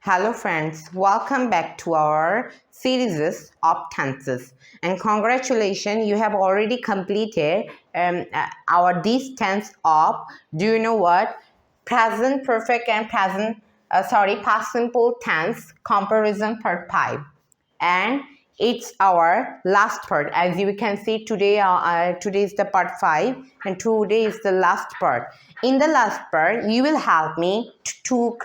Hello friends, welcome back to our series of tenses, and congratulations, you have already completed our this tense of, do you know what, present perfect and past simple tense comparison part 5, and it's our last part. As you can see today is the part 5 and today is the last part. In the last part you will help me to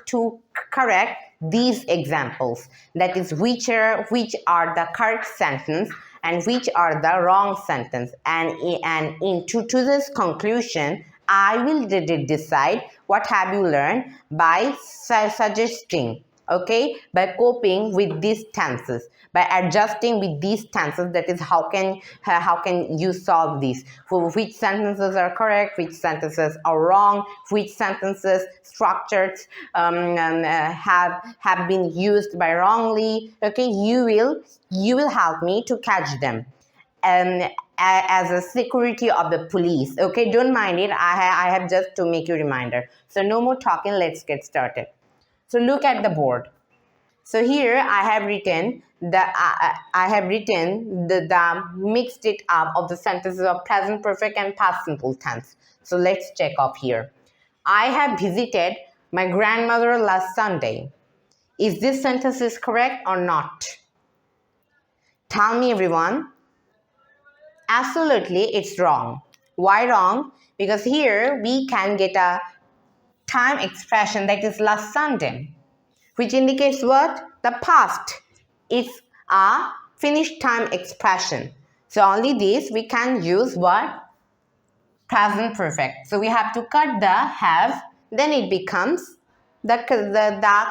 correct these examples, that is which are the correct sentence and which are the wrong sentence, and into to this conclusion I will decide what have you learned by suggesting, okay, by coping with these tenses, by adjusting with these tenses. That is how can you solve this, for which sentences are correct, which sentences are wrong, which sentences structures have been used by wrongly. Okay, you will help me to catch them as a security of the police. Okay, don't mind it, I have just to make you reminder. So no more talking, let's get started. So look at the board. So here I have written the mixed it up of the sentences of present perfect and past simple tense. So let's check off here. I have visited my grandmother last Sunday. Is this sentence is correct or not? Tell me, everyone. Absolutely, it's wrong. Why wrong? Because here we can get a time expression that is last Sunday, which indicates what? The past. It's a finished time expression. So only this we can use what? Present perfect. So we have to cut the have, then it becomes the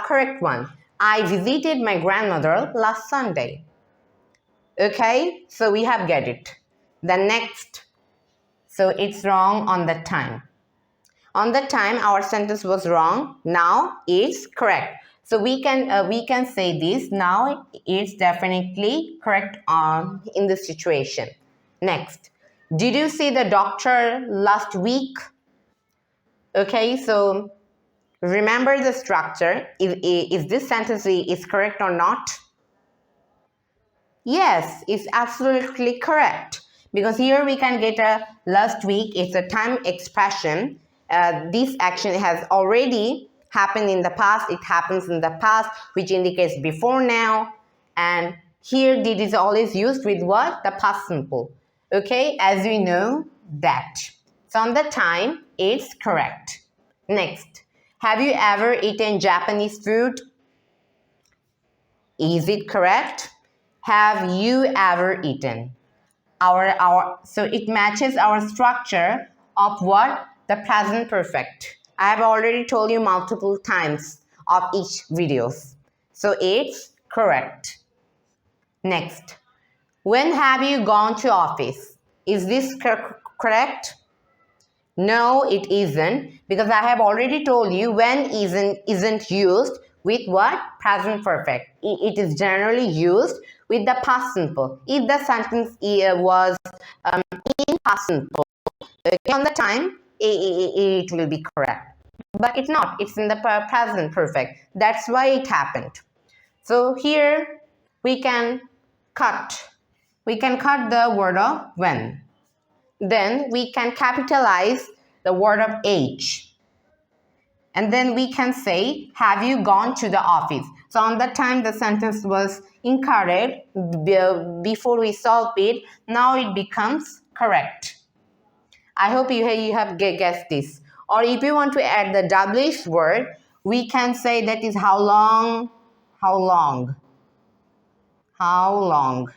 correct one. I visited my grandmother last Sunday. Okay, so we have get it. The next, so it's wrong on the time. On the time our sentence was wrong, now it's correct. So we can say this, now it's definitely correct in this situation. Next, did you see the doctor last week? Okay, so remember the structure. Is this sentence is correct or not? Yes, it's absolutely correct, because here we can get a last week. It's a time expression. This action has already happened in the past. It happens in the past, which indicates before now. And here did is always used with what? The past simple. Okay, as we know that. So on the time, it's correct. Next, have you ever eaten Japanese food? Is it correct? Have you ever eaten? So it matches our structure of what? The present perfect. I have already told you multiple times of each videos. So it's correct. Next, when have you gone to office? Is this correct? No, it isn't, because I have already told you when isn't used with what? Present perfect. It is generally used with the past simple. If the sentence was in past simple, okay, on the time, it will be correct. But it's not. It's in the present perfect. That's why it happened. So here we can cut. We can cut the word of when. Then we can capitalize the word of age. And then we can say, have you gone to the office? So on that time, the sentence was incorrect before we solve it. Now it becomes correct. I hope you have guessed this. Or if you want to add the WH word, we can say that is how long, how long, how long.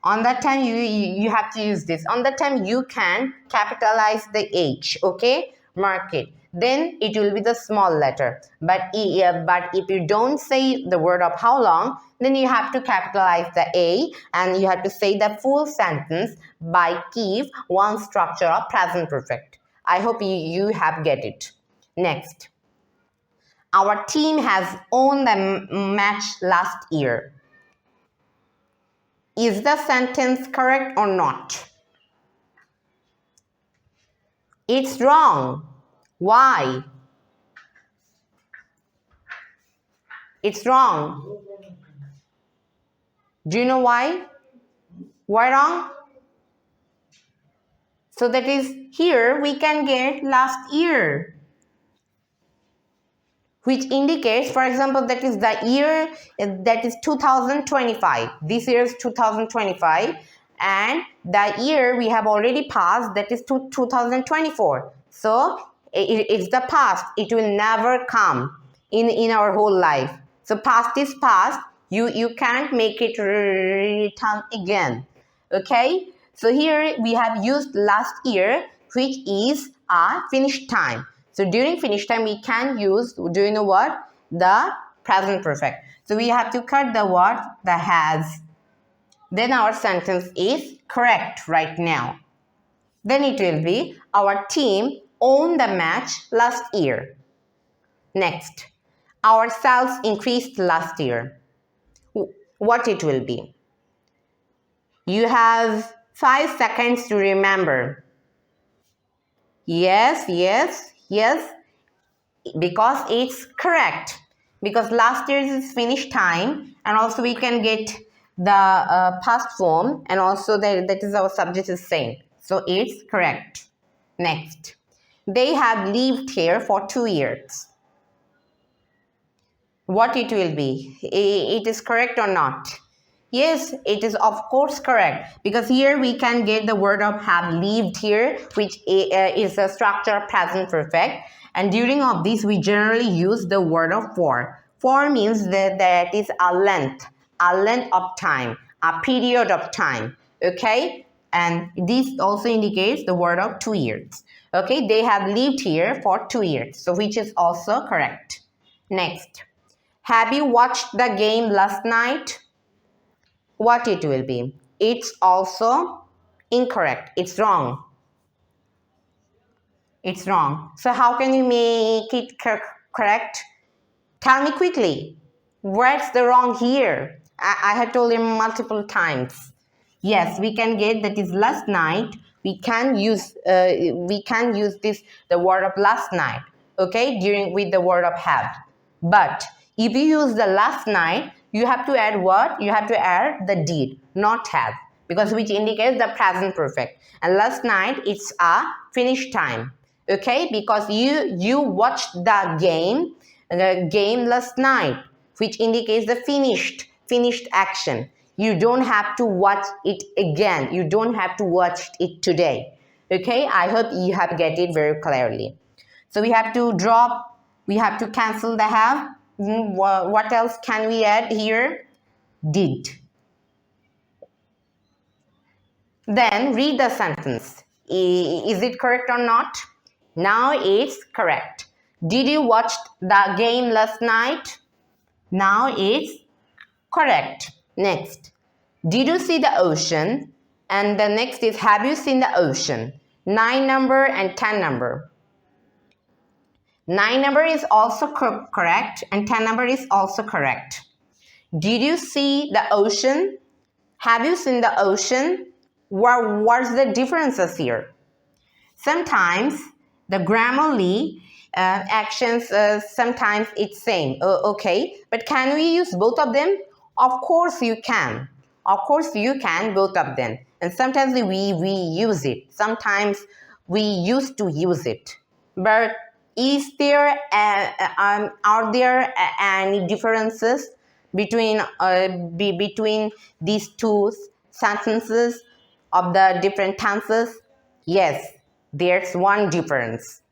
On that time, you have to use this. On that time, you can capitalize the H, okay? Mark it. Then it will be the small letter. But if you don't say the word of how long, then you have to capitalize the A, and you have to say the full sentence by keep one structure of present perfect. I hope you have get it. Next. Our team has won the match last year. Is the sentence correct or not? It's wrong. Why? It's wrong. Do you know why? Why wrong? So that is here we can get last year, which indicates, for example, that is the year that is 2025. This year is 2025, and the year we have already passed, that is 2024. So it's the past. It will never come in our whole life. So past is past. You can't make it return again. Okay. So here we have used last year, which is a finish time. So during finish time, we can use, do you know what? The present perfect. So we have to cut the what? The has. Then our sentence is correct right now. Then it will be, our team won the match last year. Next, our sales increased last year. What it will be? You have 5 seconds to remember. Yes, because it's correct. Because last year's is finish time, and also we can get the past form, and also that is our subject is same. So it's correct. Next, they have lived here for 2 years. What it will be? It is correct or not? Yes, it is of course correct, because here we can get the word of have lived here, which is a structure present perfect, and during of this we generally use the word of for. For means that is a length of time, a period of time, okay? And this also indicates the word of 2 years. Okay, they have lived here for 2 years, so which is also correct. Next, have you watched the game last night? What it will be? It's also incorrect. It's wrong. It's wrong. So how can you make it correct? Tell me quickly. What's the wrong here? I have told you multiple times. Yes, we can get that is last night. We can use this the word of last night. Okay, during with the word of have. But if you use the last night, you have to add what? You have to add the did, not have, because which indicates the present perfect. And last night, it's a finish time. Okay, because you watched the game last night, which indicates the finished action. You don't have to watch it again. You don't have to watch it today. Okay, I hope you have get it very clearly. So we have to drop, we have to cancel the have. What else can we add here? Did. Then read the sentence. Is it correct or not? Now it's correct. Did you watch the game last night? Now it's correct. Next, did you see the ocean? And the next is, have you seen the ocean? 9 number and 10 number. 9 number is also correct, and 10 number is also correct. Did you see the ocean? Have you seen the ocean? What's the differences here? Sometimes the grammarly actions, sometimes it's same. Okay, but can we use both of them? Of course you can. Of course you can, both of them. And sometimes we use it. Sometimes we used to use it. But is there are there any differences between these two sentences of the different tenses? Yes, there's one difference.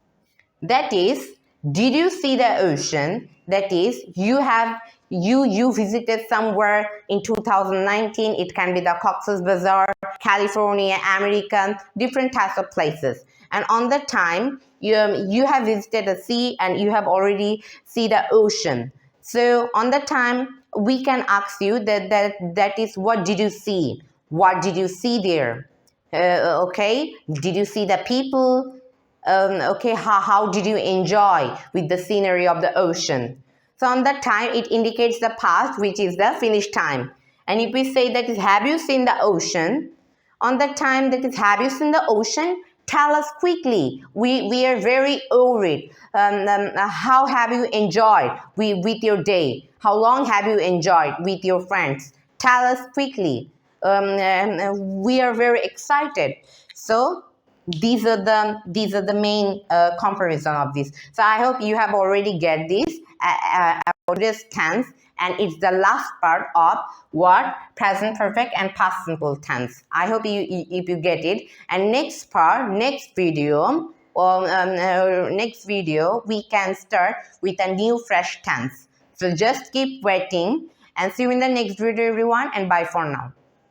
That is, did you see the ocean? That is, you visited somewhere in 2019. It can be the Cox's Bazar, California, America, different types of places. And on that time, you have visited the sea and you have already seen the ocean. So on that time, we can ask you that is, what did you see? What did you see there? Okay, did you see the people? Okay, how did you enjoy with the scenery of the ocean? So on that time, it indicates the past, which is the finished time. And if we say that is, have you seen the ocean? On that time, that is, have you seen the ocean? Tell us quickly. We are very worried. How have you enjoyed with your day? How long have you enjoyed with your friends? Tell us quickly. We are very excited. So these are the main comparison of this. So I hope you have already get this about this tense, and it's the last part of what present perfect and past simple tense. I hope if you get it. And next part, next video, we can start with a new fresh tense. So just keep waiting and see you in the next video, everyone, and bye for now.